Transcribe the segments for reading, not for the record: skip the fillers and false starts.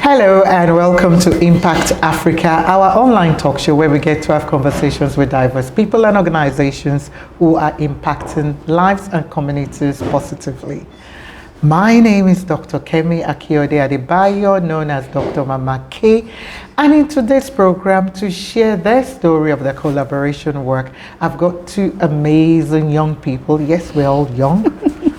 Hello and welcome to Impact Africa, our online talk show where we get to have conversations with diverse people and organizations who are impacting lives and communities positively. My name is Dr. Kemi Akiode Adebayo, known as Dr. Mama K, and in today's program to share their story of their collaboration work, I've got two amazing young people. Yes, we're all young.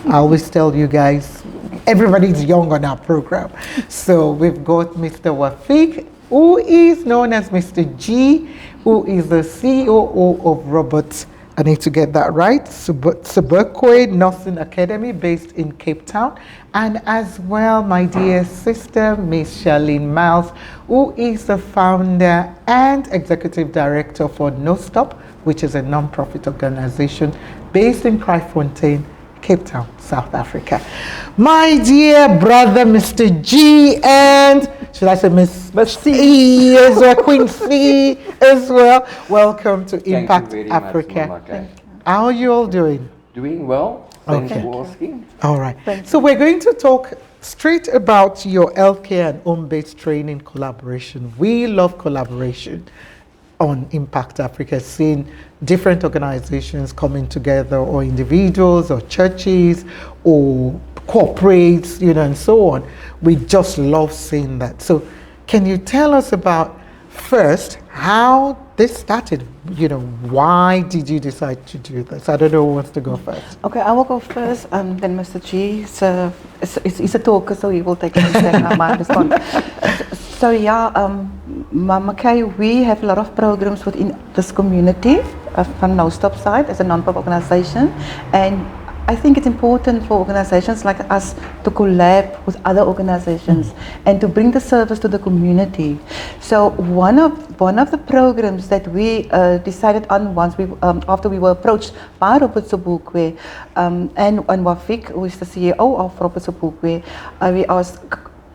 I always tell you guys, everybody's young on our program. So we've got Mr. Wafiq, who is known as Mr. G, who is the COO of I need to get that right, Sobukwe Nursing Academy based in Cape Town. And as well, my dear sister, Ms Charlene Miles, who is the founder and executive director for NOSTOP, which is a non-profit organization based in Kraaifontein, Cape Town, South Africa. My dear brother, Mr. G, and should I say Miss C as well, Queen C as well. Welcome to Impact Africa. Much, How are you all doing? Doing well. Thanks for asking. All right. So we're going to talk straight about your healthcare and home-based training collaboration. We love collaboration on Impact Africa, seeing different organizations coming together, or individuals or churches or corporates, and so on. We just love seeing that. So can you tell us about first how this started? Why did you decide to do this? I don't know who wants to go first. Okay, I will go first, then Mr. G. He's a talker, so he will take it and my response. So yeah, Mama Kay, we have a lot of programs within this community from NOSTOP side as a non-profit organization, and I think it's important for organizations like us to collab with other organizations and to bring the service to the community. So one of the programs that we decided on once after we were approached by Robert Sobukwe and Wafiq, who is the CEO of Robert Sobukwe, we asked,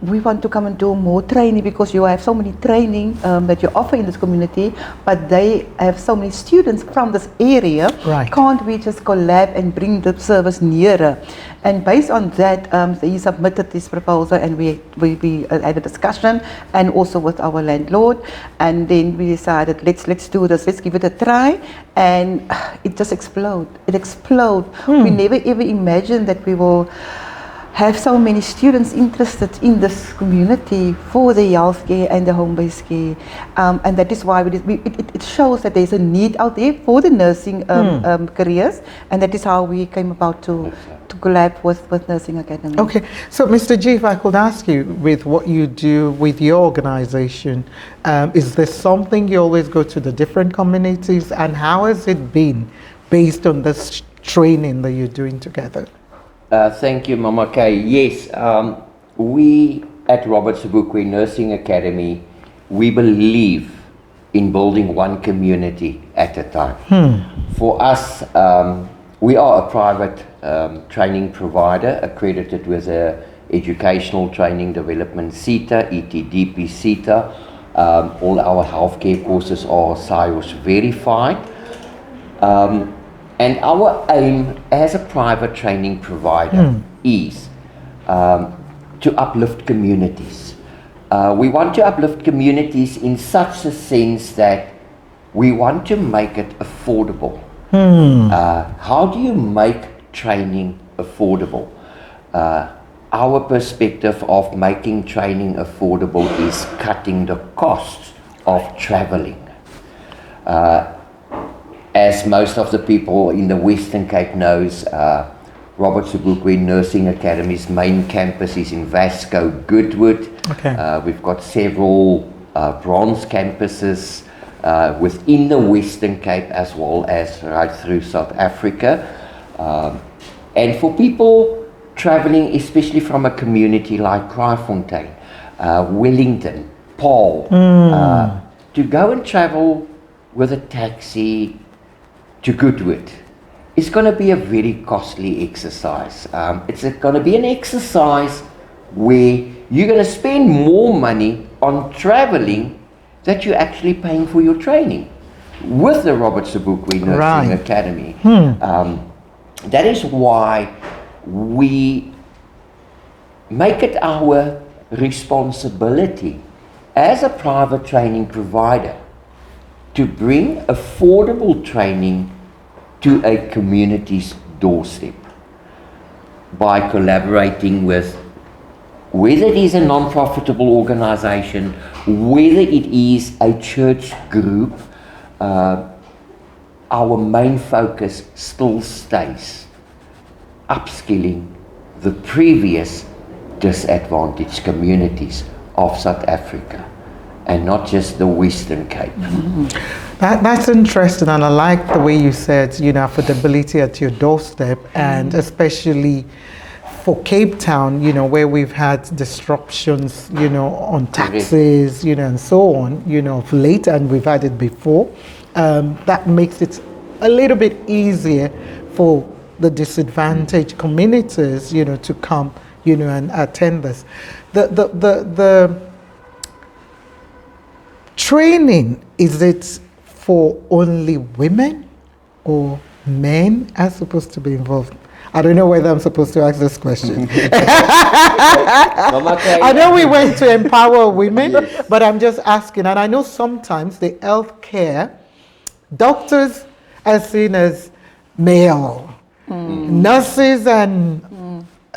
we want to come and do more training because you have so many training that you offer in this community, but they have so many students from this area. Right. Can't we just collab and bring the service nearer? And based on that, he submitted this proposal, and we had a discussion, and also with our landlord, and then we decided let's do this, let's give it a try, and it just exploded. It exploded. We never ever imagined that we will have so many students interested in this community for the healthcare and the home-based care, and that is why it shows that there's a need out there for the nursing careers, and that is how we came about to collab with Nursing Academy. Okay, so Mr. G, if I could ask you, with what you do with your organization, is there something you always go to the different communities, and how has it been based on this training that you're doing together? Thank you, Mama Kay. Yes, we at Robert Sobukwe Nursing Academy, we believe in building one community at a time. For us, we are a private training provider accredited with a Educational Training Development CETA, ETDP CETA. All our healthcare courses are SIOS verified. And our aim as a private training provider is to uplift communities. We want to uplift communities in such a sense that we want to make it affordable. How do you make training affordable? Our perspective of making training affordable is cutting the costs of traveling. As most of the people in the Western Cape knows, Robert Sobukwe Nursing Academy's main campus is in Vasco, Goodwood. Okay. We've got several bronze campuses within the Western Cape as well as right through South Africa. And for people traveling, especially from a community like Kraaifontein, Wellington, Paul, to go and travel with a taxi to Goodwood, it's going to be a very costly exercise. It's going to be an exercise where you're going to spend more money on traveling that you're actually paying for your training with the Robert Sobukwe Nursing Academy. That is why we make it our responsibility as a private training provider to bring affordable training to a community's doorstep by collaborating with, whether it is a non-profitable organization, whether it is a church group, our main focus still stays upskilling the previous disadvantaged communities of South Africa, and not just the Western Cape. That's interesting, and I like the way you said, you know, affordability at your doorstep, and especially for Cape Town, you know, where we've had disruptions, you know, on taxes, you know, and so on, you know, of late, and we've had it before. That makes it a little bit easier for the disadvantaged communities, you know, to come, you know, and attend this. The training, is it for only women or men are supposed to be involved? I don't know whether I'm supposed to ask this question. I know we went to empower women, yes, but I'm just asking. And I know sometimes the healthcare, doctors are seen as male. Nurses and,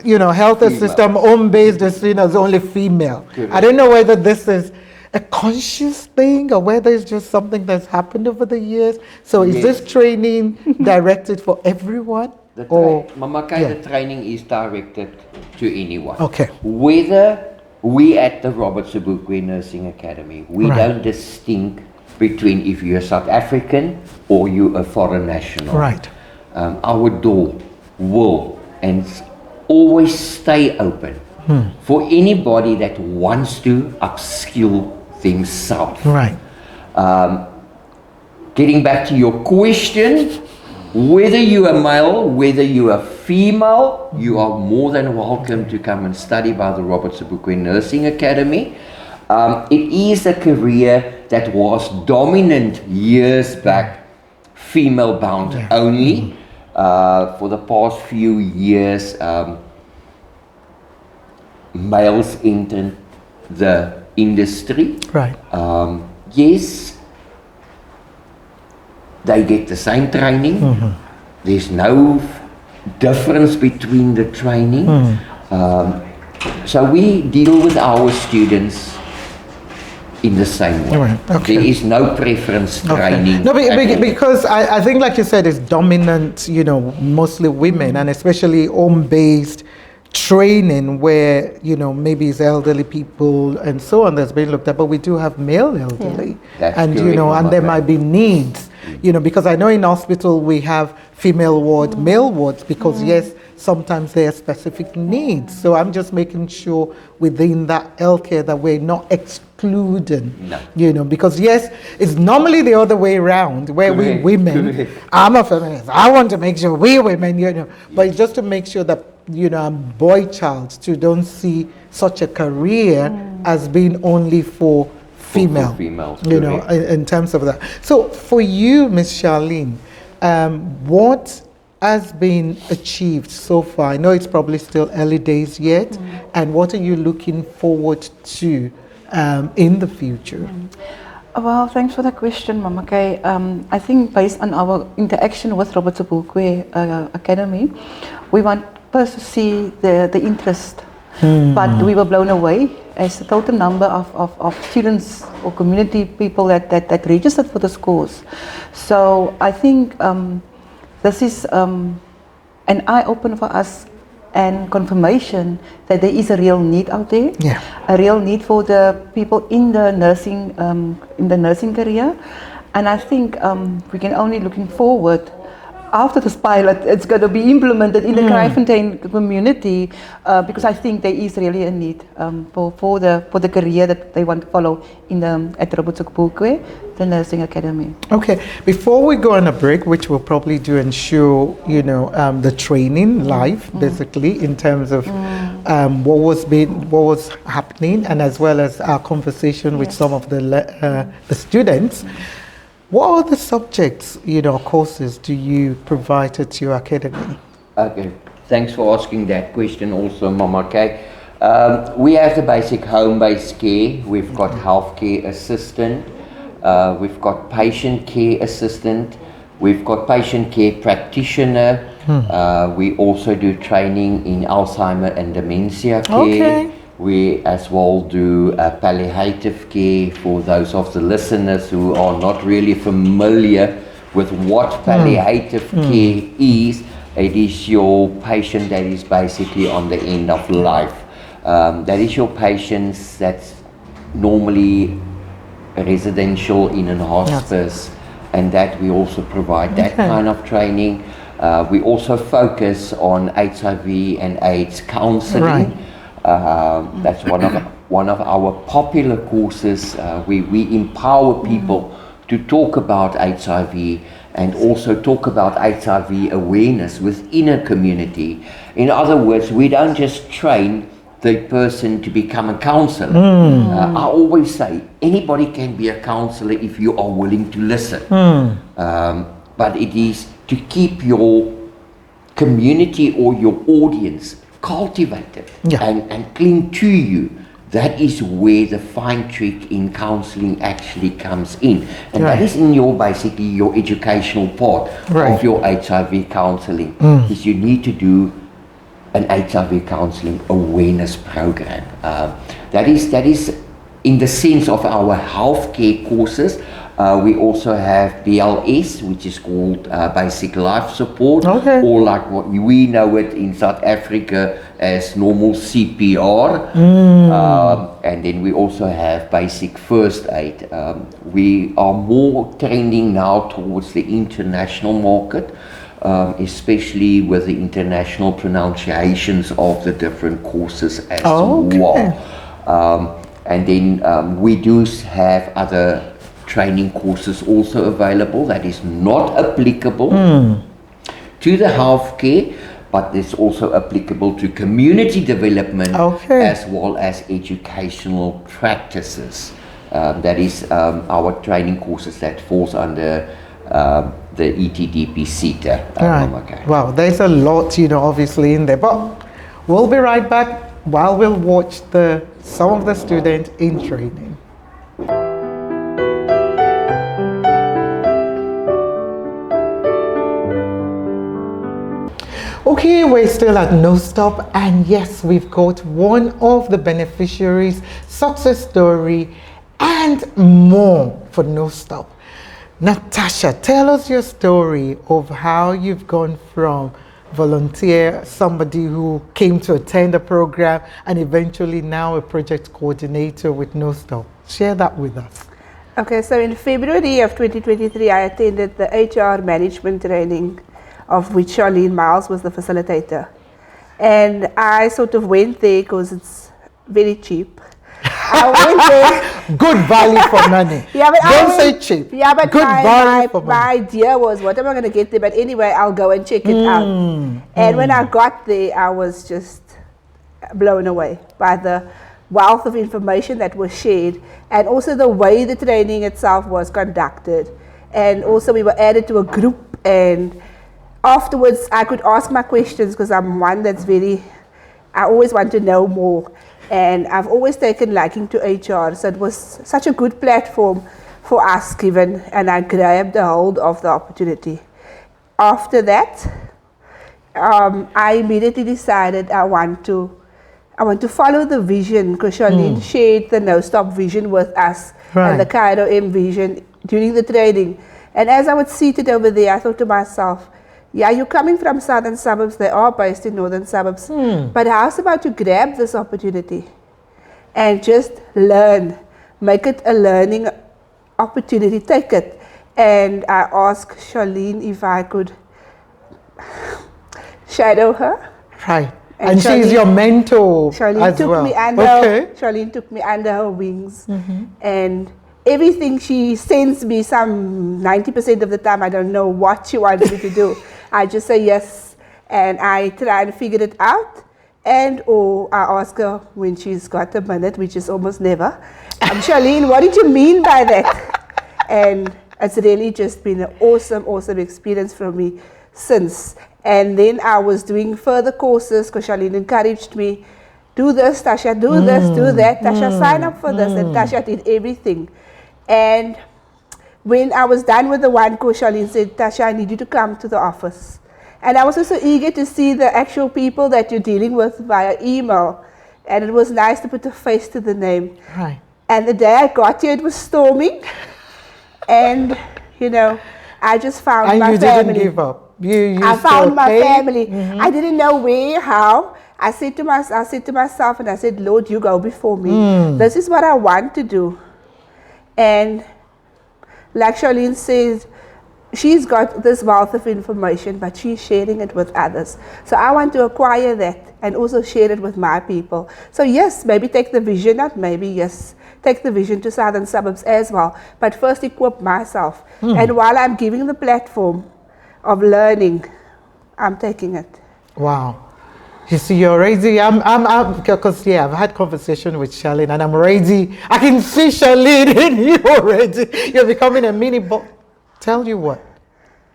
you know, health system home-based is seen as only female. Correct. I don't know whether this is a conscious thing or whether it's just something that's happened over the years. So is this training directed for everyone? The training is directed to anyone. Okay. Whether we at the Sobukwe Nursing Academy, we don't distinct between if you're South African or you're a foreign national. Right. Our door will and always stay open for anybody that wants to upskill themselves. Right. Getting back to your question, whether you are male, whether you are female, you are more than welcome to come and study by the Sobukwe Nursing Academy. It is a career that was dominant years back, female bound only. For the past few years, males entered the industry. Right. Yes, they get the same training. There's no difference between the training. So we deal with our students in the same way. Right. Okay. There is no preference training. No, because I think, like you said, it's dominant, you know, mostly women, and especially home-based training where, you know, maybe it's elderly people and so on that's been looked at, but we do have male elderly. And, you know, and there might be needs, you know, because I know in hospital we have female ward, male wards, because yes, sometimes there are specific needs. So I'm just making sure within that healthcare that we're not excluding, you know, because yes, it's normally the other way around where we women, I'm a feminist, I want to make sure we women, you know, but it's just to make sure that, you know, boy child too don't see such a career as being only for females, you know, in terms of that. So for you, Ms Charlene, what has been achieved so far? I know it's probably still early days yet, and what are you looking forward to in the future? Well, thanks for the question, Mama Kay. I think based on our interaction with Sobukwe Academy, we want first to see the interest, but we were blown away as the total number of students or community people that registered for this course. So I think this is an eye-opener for us and confirmation that there is a real need out there, a real need for the people in the nursing career, and I think we can only looking forward. After this pilot, it's going to be implemented in the Kraaifontein community because I think there is really a need for the career that they want to follow at Sobukwe, the Nursing Academy. Okay, before we go on a break, which we'll probably do and show, you know, the training live, basically in terms of what was happening, and as well as our conversation with some of the students. What other subjects, you know, courses do you provide at your academy? Okay, thanks for asking that question also, Mama Kay. We have the basic home-based care. We've got healthcare assistant. We've got patient care assistant. We've got patient care practitioner. We also do training in Alzheimer and dementia care. Okay. We as well do palliative care for those of the listeners who are not really familiar with what palliative care is. It is your patient that is basically on the end of life. That is your patients that's normally residential in a hospice, and that we also provide that kind of training. We also focus on HIV and AIDS counseling. That's one of our popular courses. We empower people to talk about HIV and also talk about HIV awareness within a community. In other words, we don't just train the person to become a counsellor. I always say anybody can be a counsellor if you are willing to listen. But it is to keep your community or your audience cultivated and cling to you. That is where the fine trick in counselling actually comes in. And that is in your basically your educational part of your HIV counselling. Is you need to do an HIV counselling awareness program. That is in the sense of our healthcare courses. We also have BLS, which is called Basic Life Support, or like what we know it in South Africa as normal CPR. And then we also have Basic First Aid. We are more trending now towards the international market, especially with the international pronunciations of the different courses as well. And then we do have other training courses also available that is not applicable to the healthcare, but it's also applicable to community development as well as educational practices. That is our training courses that falls under the ETDP CETA. Wow, there's a lot, obviously in there, but we'll be right back while we'll watch some of the students in training. Okay, we're still at NOSTOP, and yes, we've got one of the beneficiaries, success story, and more for NOSTOP. Natasha, tell us your story of how you've gone from volunteer, somebody who came to attend a program, and eventually now a project coordinator with NOSTOP. Share that with us. Okay, so in February of 2023, I attended the HR management training, of which Charlene Miles was the facilitator. And I sort of went there because it's very cheap. I went there. Good value for money. Don't say cheap. Yeah, but good value for money. My idea was, what am I going to get there? But anyway, I'll go and check it out. And when I got there, I was just blown away by the wealth of information that was shared, and also the way the training itself was conducted. And also we were added to a group, and afterwards I could ask my questions because I'm one that's I always want to know more. And I've always taken liking to HR, so it was such a good platform for us given, and I grabbed a hold of the opportunity. After that, I immediately decided I want to follow the vision, because Charlene shared the NOSTOP vision with us and the Cairo M vision during the training. And as I was seated over there, I thought to myself, yeah, you're coming from southern suburbs, they are based in northern suburbs, but how's about to grab this opportunity and just learn, make it a learning opportunity, take it. And I asked Charlene if I could shadow her. Right. And she's your mentor as well. Charlene took me under her wings, and everything she sends me, some 90% of the time, I don't know what she wants me to do. I just say yes, and I try and figure it out. And I ask her when she's got a minute, which is almost never, Charlene, what did you mean by that? And it's really just been an awesome experience for me since. And then I was doing further courses because Charlene encouraged me do this, Tasha, do this, do that. Tasha, sign up for this. And Tasha did everything. And when I was done with the one course, Charlene said, Tasha, I need you to come to the office. And I was also eager to see the actual people that you're dealing with via email. And it was nice to put a face to the name. Right. And the day I got here, it was storming. And, you know, I just found And my you family. didn't give up. I found my family. I didn't know where, how. I said to myself, and I said, Lord, you go before me. This is what I want to do. And like Charlene says, she's got this wealth of information, but she's sharing it with others. So I want to acquire that and also share it with my people. So yes, maybe take the vision, not maybe, yes, take the vision to southern suburbs as well. But first equip myself. And while I'm giving the platform of learning, I'm taking it. Wow. You see, you're already, because I've had conversation with Charlene and I'm already, I can see Charlene in you already. You're becoming a mini, but tell you what,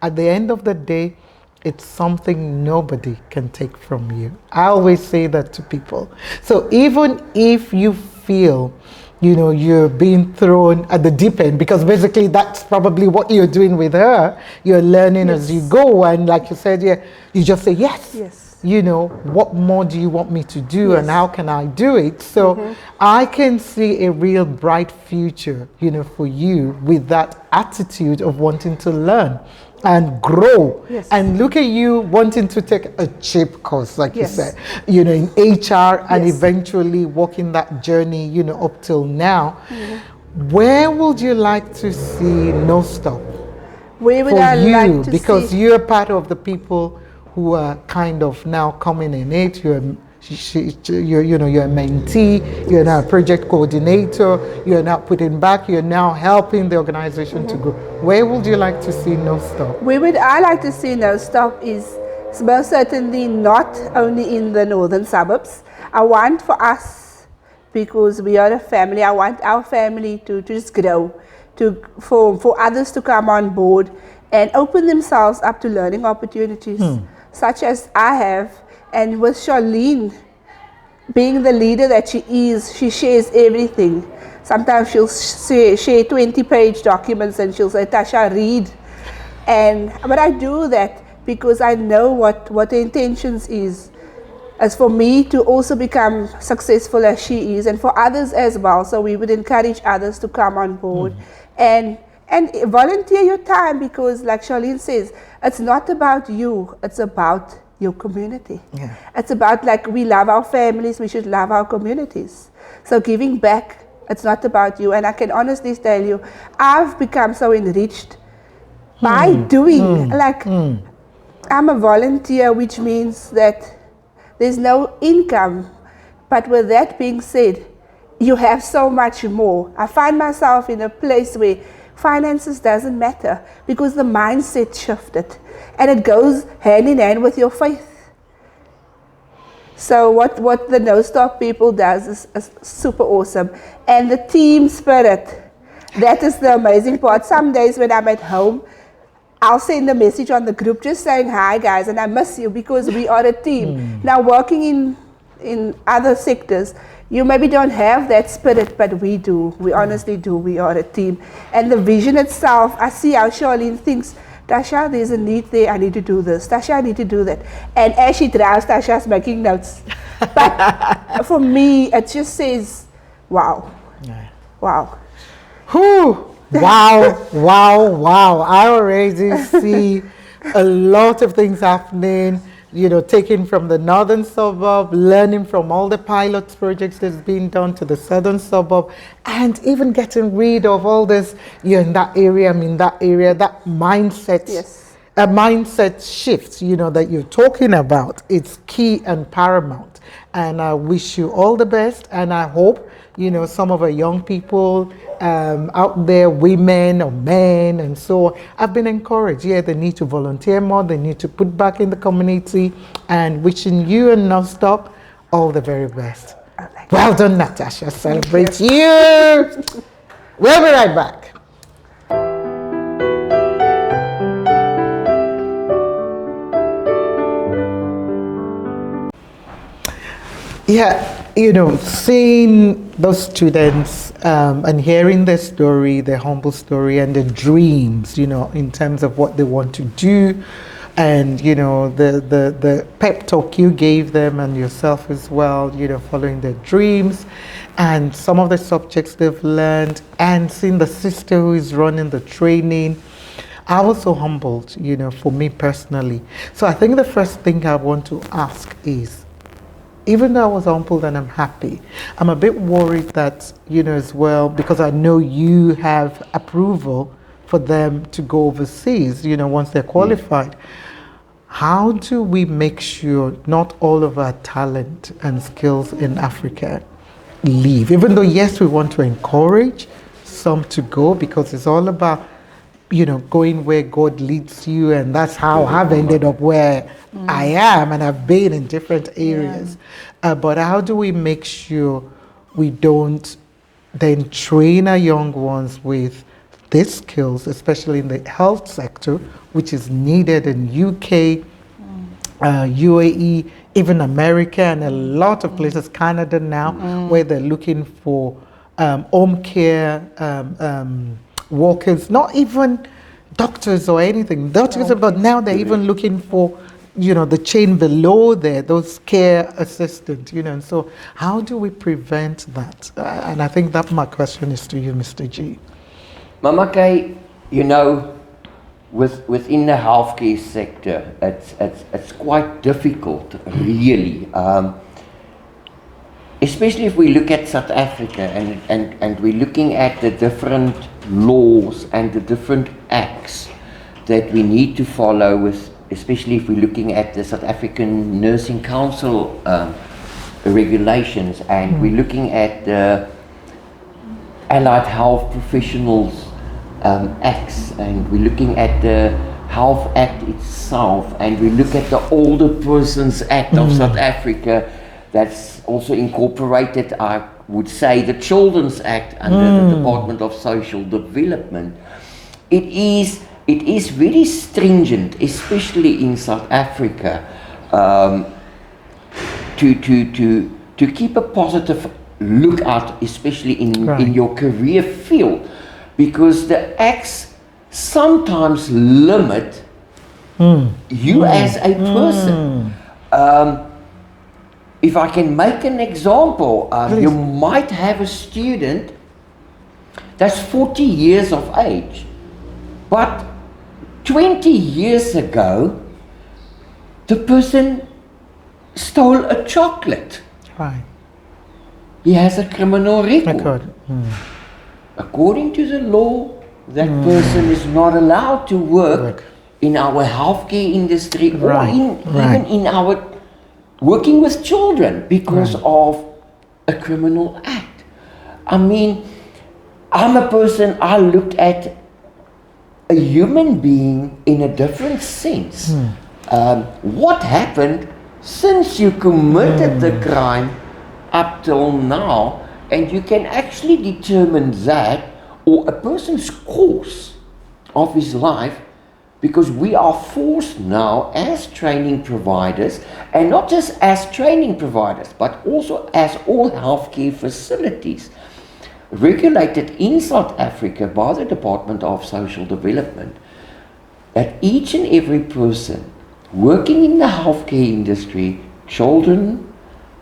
at the end of the day, it's something nobody can take from you. I always say that to people. So even if you feel, you know, you're being thrown at the deep end, because basically that's probably what you're doing with her. You're learning as you go. And like you said, you just say, yes. Yes. You know, what more do you want me to do and how can I do it? So I can see a real bright future, you know, for you with that attitude of wanting to learn and grow. Yes. And look at you wanting to take a cheap course, like you said, you know, in HR and eventually walking that journey, you know, up till now. Where would you like to see NOSTOP? Where would for I you? like to Because see? you're part of the people who are kind of now coming in it. You're you know, you're a mentee, you're now a project coordinator, you're now putting back, you're now helping the organization to grow. Where would you like to see NOSTOP? Where would I like to see NOSTOP is most certainly not only in the northern suburbs. I want for us, because we are a family, I want our family to just grow, for others to come on board and open themselves up to learning opportunities, such as I have. And with Charlene, being the leader that she is, she shares everything. Sometimes she'll share 20-page documents and she'll say, Tasha, read. But I do that because I know what the intentions is as for me to also become successful as she is, and for others as well. So we would encourage others to come on board and volunteer your time, because like Charlene says, it's not about you, it's about your community. It's about, like, we love our families, we should love our communities. So giving back, it's not about you. And I can honestly tell you, I've become so enriched by doing, I'm a volunteer, which means that there's no income. But with that being said, you have so much more. I find myself in a place where finances doesn't matter, because the mindset shifted. And it goes hand in hand with your faith. So what the NOSTOP people does is super awesome. And the team spirit, that is the amazing part. Some days when I'm at home, I'll send a message on the group just saying, hi guys, and I miss you, because we are a team. Now working in other sectors, you maybe don't have that spirit, but we do. We honestly do. We are a team. And the vision itself, I see how Charlene thinks, Tasha, there's a need there, I need to do this. Tasha, I need to do that. And as she drives, Tasha's making notes. But for me, it just says, wow. Wow. Whew. Wow, wow. I already see a lot of things happening, you know, taking from the northern suburb, learning from all the pilot projects that's being done to the southern suburb, and even getting rid of all this, you're in that area, I'm in that area, that mindset. Yes. A mindset shift, you know, that you're talking about. It's key and paramount. And I wish you all the best. And I hope, you know, some of our young people out there, women or men and so on, have been encouraged. Yeah, they need to volunteer more. They need to put back in the community. And wishing you and NOSTOP all the very best. Well done, Natasha. Celebrate you. We'll be right back. Yeah, seeing those students and hearing their story, their humble story, and their dreams, in terms of what they want to do, and the pep talk you gave them and yourself as well, following their dreams, and some of the subjects they've learned, and seeing the sister who is running the training. I was so humbled, for me personally. So I think the first thing I want to ask is, even though I was humbled and I'm happy, I'm a bit worried that, as well, because I know you have approval for them to go overseas, once they're qualified. How do we make sure not all of our talent and skills in Africa leave? Even though, yes, we want to encourage some to go, because it's all about, going where God leads you, and that's how I've ended up where I am, and I've been in different areas. But how do we make sure we don't then train our young ones with these skills, especially in the health sector, which is needed in UK, UAE, even America, and a lot of places, Canada now, where they're looking for home care workers, not even doctors or anything. Doctors, but now they're even looking for, the chain below there, those care assistants, and so how do we prevent that? And I think that my question is to you, Mr. G. Mama Kay, within the healthcare sector, it's quite difficult, really. Especially if we look at South Africa and we're looking at the different laws and the different acts that we need to follow with, especially if we're looking at the South African Nursing Council regulations, and we're looking at the Allied Health Professionals Acts, and we're looking at the Health Act itself, and we look at the Older Persons Act of South Africa, that's also incorporated, I would say, the Children's Act under the Department of Social Development. It is very stringent, especially in South Africa, to keep a positive lookout, especially in your career field, because the acts sometimes limit you as a person. If I can make an example, you might have a student that's 40 years of age, but 20 years ago, the person stole a chocolate. Right. He has a criminal record. According to the law, that person is not allowed to work in our healthcare industry or even in our working with children because of a criminal act. I mean, I'm a person, I looked at a human being in a different sense. What happened since you committed the crime up till now, and you can actually determine that, or a person's course of his life, because we are forced now as training providers, and not just as training providers, but also as all healthcare facilities, regulated in South Africa by the Department of Social Development, that each and every person working in the healthcare industry, children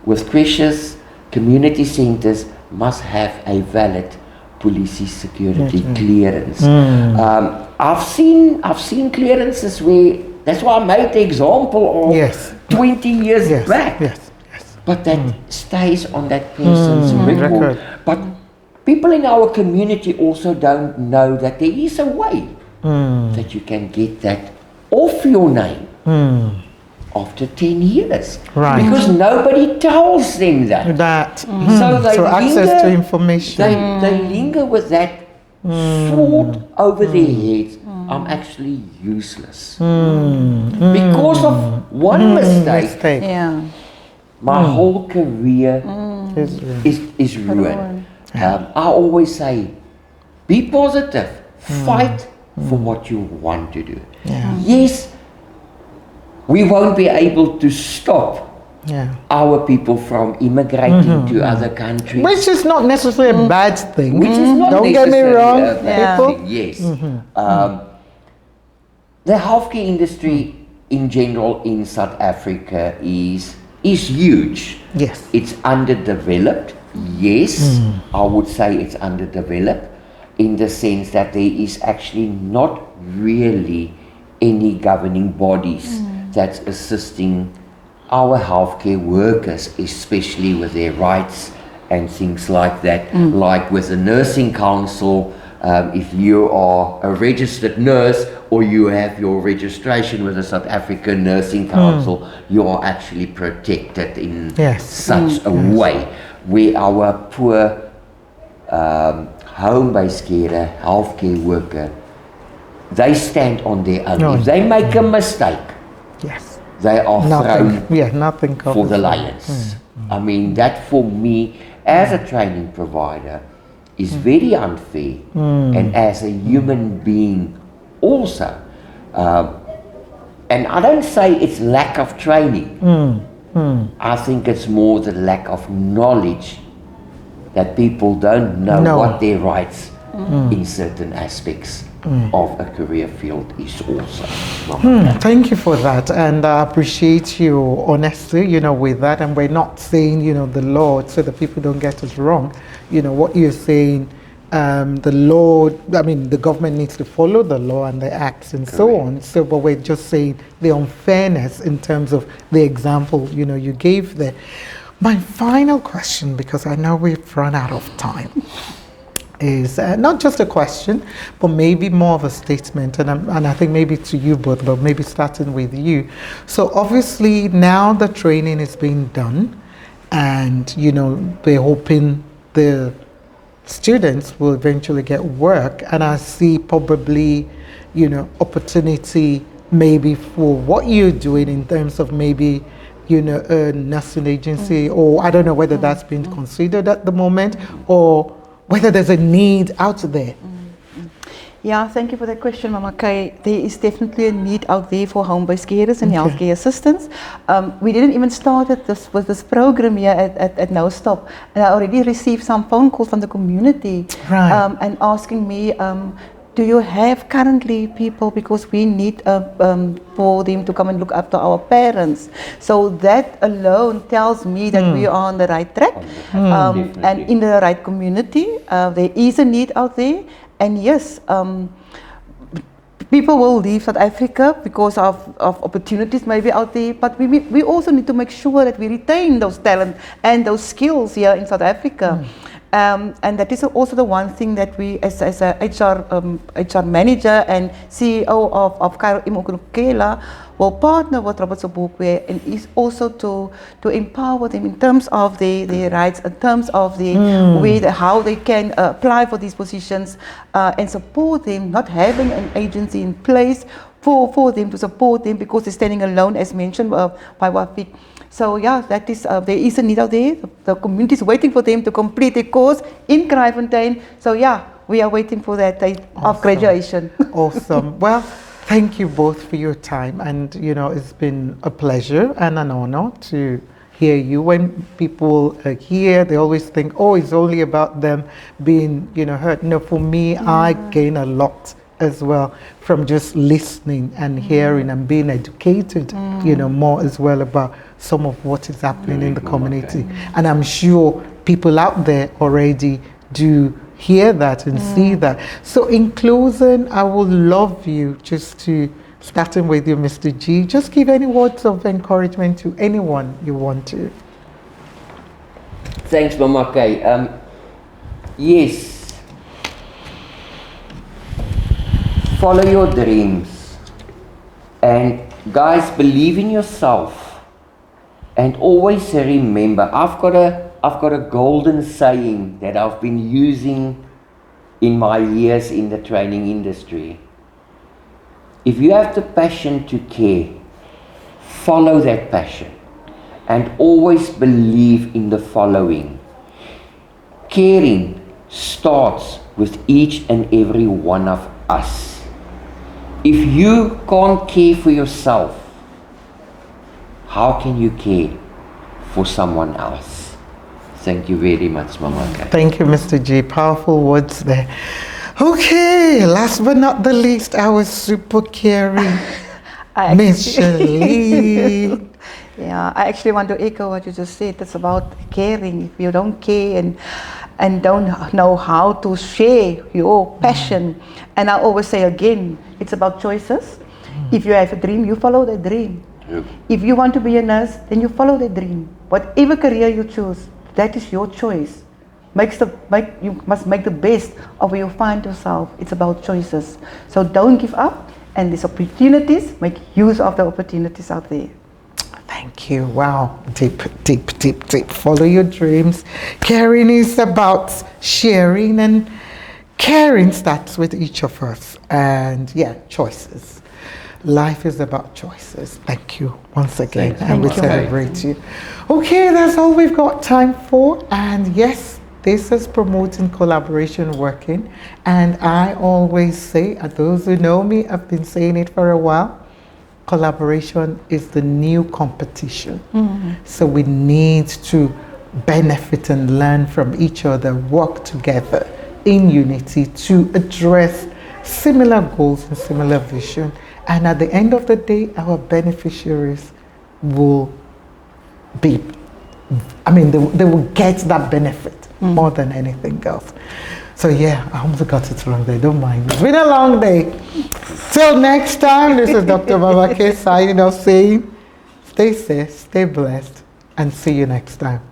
with creches, community centers, must have a valid police security clearance. I've seen clearances where, that's why I made the example of 20 years back. But that stays on that person's record. But people in our community also don't know that there is a way that you can get that off your name after 10 years. Because nobody tells them that. So they access to information. They linger with that thought over their heads. I'm actually useless. Because of one mistake, my whole career is ruined. I always say, be positive, fight for what you want to do. Yes, we won't be able to stop our people from immigrating to other countries. Which is not necessarily a bad thing. Which is not Don't get me necessarily wrong, a bad people. thing, yes. The healthcare industry in general in South Africa is huge. Yes. It's underdeveloped. Yes, I would say it's underdeveloped in the sense that there is actually not really any governing bodies that's assisting our healthcare workers, especially with their rights and things like that. Like with the nursing council, if you are a registered nurse or you have your registration with the South African Nursing Council, you are actually protected in such a way, where our poor home-based carer, healthcare worker, they stand on their own. If they make a mistake, they are thrown for the lions. I mean, that for me, as a training provider, is very unfair, and as a human being also. And I don't say it's lack of training. I think it's more the lack of knowledge, that people don't know what their rights in certain aspects of a career field is also. Thank you for that, and I appreciate your honesty, with that. And we're not saying, the law, so that people don't get us wrong. What you're saying, the law, the government needs to follow the law and the acts and so on. So, but we're just saying the unfairness in terms of the example, you gave there. My final question, because I know we've run out of time, is not just a question, but maybe more of a statement, and I think maybe to you both, but maybe starting with you. So obviously now the training is being done, and we're hoping the students will eventually get work, and I see probably opportunity maybe for what you're doing in terms of maybe a nursing agency, or I don't know whether that's been considered at the moment, or whether there's a need out there. Yeah, thank you for that question, Mama Kay. There is definitely a need out there for home-based carers and healthcare assistants. We didn't even start with this program here at NOSTOP, and I already received some phone calls from the community and asking me, do you have currently people, because we need for them to come and look after our parents. So that alone tells me that we are on the right track and in the right community. There is a need out there, and yes, people will leave South Africa because of opportunities maybe out there, but we also need to make sure that we retain those talent and those skills here in South Africa. And that is also the one thing that we, as a HR manager and CEO of Kraaifontein, will partner with Robert Sobukwe, and is also to empower them in terms of their rights, in terms of the way how they can apply for these positions, and support them, not having an agency in place for them to support them, because they're standing alone, as mentioned by Wafiq. So yeah, that is there is a need out there. The community is waiting for them to complete a course in Kraaifontein. So yeah, we are waiting for that date of graduation. Awesome. Well, thank you both for your time, and it's been a pleasure and an honor to hear you. When people hear, they always think, oh, it's only about them being heard. No, for me, I gain a lot as well from just listening and hearing and being educated, more as well about some of what is happening in the community. And I'm sure people out there already do hear that and see that. So in closing, I would love you just to, starting with you, Mr. G, just give any words of encouragement to anyone you want to. Thanks, Mama Kay. Yes, follow your dreams, and guys, believe in yourself, and always remember, I've got a golden saying that I've been using in my years in the training industry. If you have the passion to care, follow that passion, and always believe in the following. Caring starts with each and every one of us. If you can't care for yourself, how can you care for someone else. Thank you very much, Mama K. Thank you, Mr. G. Powerful words there. Okay, last but not the least, our super caring Ms Charlene. Yeah, I actually want to echo what you just said. It's about caring. If you don't care and don't know how to share your passion, and I always say again, it's about choices. If you have a dream, you follow the dream. Yep. If you want to be a nurse, then you follow the dream. Whatever career you choose, that is your choice. You must make the best of where you find yourself. It's about choices. So don't give up, and these opportunities, make use of the opportunities out there. Thank you. Wow. Deep, deep, deep, deep. Follow your dreams. Caring is about sharing, and caring starts with each of us. And yeah, choices. Life is about choices. Thank you once again. And we celebrate you. Okay, that's all we've got time for. And yes, this is promoting collaboration working. And I always say, those who know me, I've been saying it for a while, collaboration is the new competition. So we need to benefit and learn from each other, work together in unity to address similar goals and similar vision. And at the end of the day, our beneficiaries will be, they will get that benefit more than anything else. So yeah, I almost got it wrong there, don't mind. It's been a long day. Till next time, this is Dr. Mama K signing off saying, stay safe, stay blessed, and see you next time.